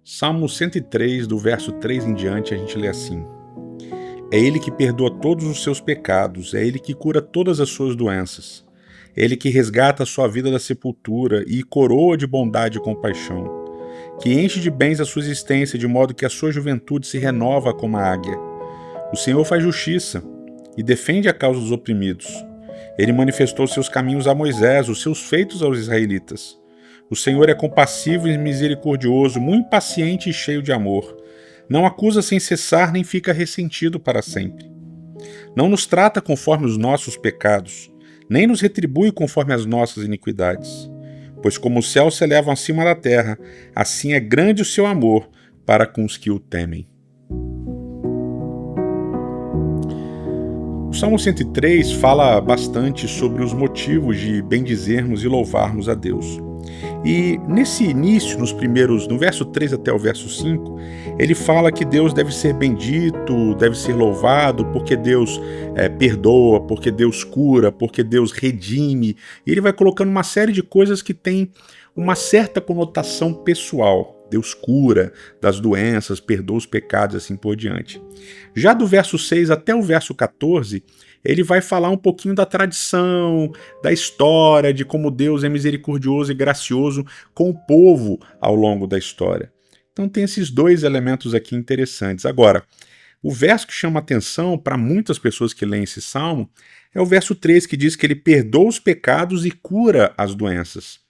Salmo 103, do verso 3 em diante, a gente lê assim: É Ele que perdoa todos os seus pecados, é Ele que cura todas as suas doenças. É Ele que resgata a sua vida da sepultura e coroa de bondade e compaixão, que enche de bens a sua existência, de modo que a sua juventude se renova como a águia. O Senhor faz justiça e defende a causa dos oprimidos. Ele manifestou seus caminhos a Moisés, os seus feitos aos israelitas. O Senhor é compassivo e misericordioso, muito paciente e cheio de amor. Não acusa sem cessar, nem fica ressentido para sempre. Não nos trata conforme os nossos pecados, nem nos retribui conforme as nossas iniquidades. Pois como os céus se elevam acima da terra, assim é grande o seu amor para com os que o temem. O Salmo 103 fala bastante sobre os motivos de bendizermos e louvarmos a Deus. E nesse início, no verso 3 até o verso 5, ele fala que Deus deve ser bendito, deve ser louvado, porque Deus perdoa, porque Deus cura, porque Deus redime. E ele vai colocando uma série de coisas que tem uma certa conotação pessoal. Deus cura das doenças, perdoa os pecados, assim por diante. Já do verso 6 até o verso 14, ele vai falar um pouquinho da tradição, da história, de como Deus é misericordioso e gracioso com o povo ao longo da história. Então tem esses dois elementos aqui interessantes. Agora, o verso que chama atenção para muitas pessoas que leem esse salmo é o verso 3, que diz que ele perdoa os pecados e cura as doenças.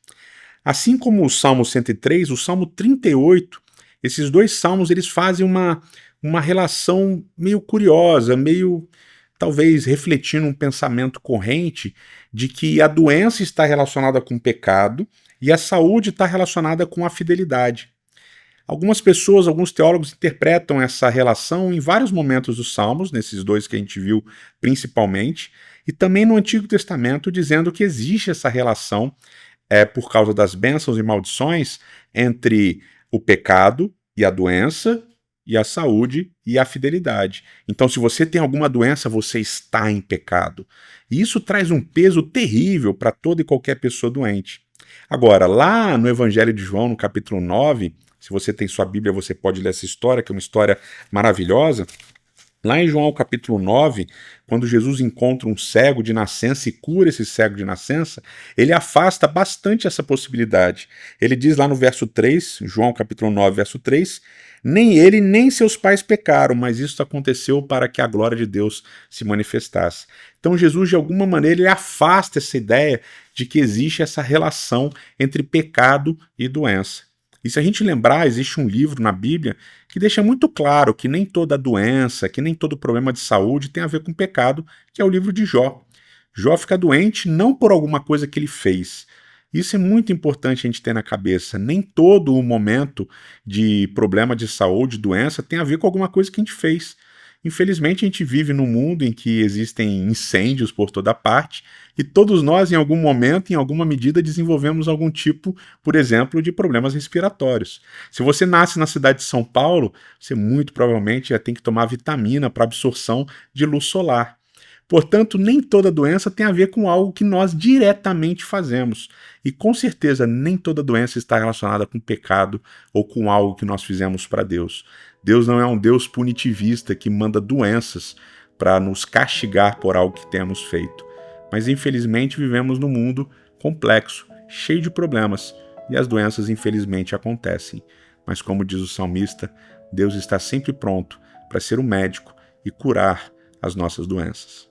Assim como o Salmo 103, o Salmo 38, esses dois salmos eles fazem uma relação meio curiosa, meio talvez refletindo um pensamento corrente de que a doença está relacionada com o pecado e a saúde está relacionada com a fidelidade. Algumas pessoas, alguns teólogos interpretam essa relação em vários momentos dos Salmos, nesses dois que a gente viu principalmente, e também no Antigo Testamento, dizendo que existe essa relação por causa das bênçãos e maldições entre o pecado e a doença, e a saúde e a fidelidade. Então, se você tem alguma doença, você está em pecado. E isso traz um peso terrível para toda e qualquer pessoa doente. Agora, lá no Evangelho de João, no capítulo 9, se você tem sua Bíblia, você pode ler essa história, que é uma história maravilhosa. Lá em João capítulo 9, quando Jesus encontra um cego de nascença e cura esse cego de nascença, ele afasta bastante essa possibilidade. Ele diz lá no verso 3, João capítulo 9, verso 3, nem ele nem seus pais pecaram, mas isso aconteceu para que a glória de Deus se manifestasse. Então Jesus, de alguma maneira, ele afasta essa ideia de que existe essa relação entre pecado e doença. E se a gente lembrar, existe um livro na Bíblia que deixa muito claro que nem toda doença, que nem todo problema de saúde tem a ver com pecado, que é o livro de Jó. Jó fica doente não por alguma coisa que ele fez. Isso é muito importante a gente ter na cabeça. Nem todo o momento de problema de saúde, doença, tem a ver com alguma coisa que a gente fez. Infelizmente, a gente vive num mundo em que existem incêndios por toda parte e todos nós, em algum momento, em alguma medida, desenvolvemos algum tipo, por exemplo, de problemas respiratórios. Se você nasce na cidade de São Paulo, você muito provavelmente já tem que tomar vitamina para absorção de luz solar. Portanto, nem toda doença tem a ver com algo que nós diretamente fazemos. E com certeza, nem toda doença está relacionada com pecado ou com algo que nós fizemos para Deus. Deus não é um Deus punitivista que manda doenças para nos castigar por algo que temos feito. Mas infelizmente vivemos num mundo complexo, cheio de problemas, e as doenças infelizmente acontecem. Mas como diz o salmista, Deus está sempre pronto para ser o médico e curar as nossas doenças.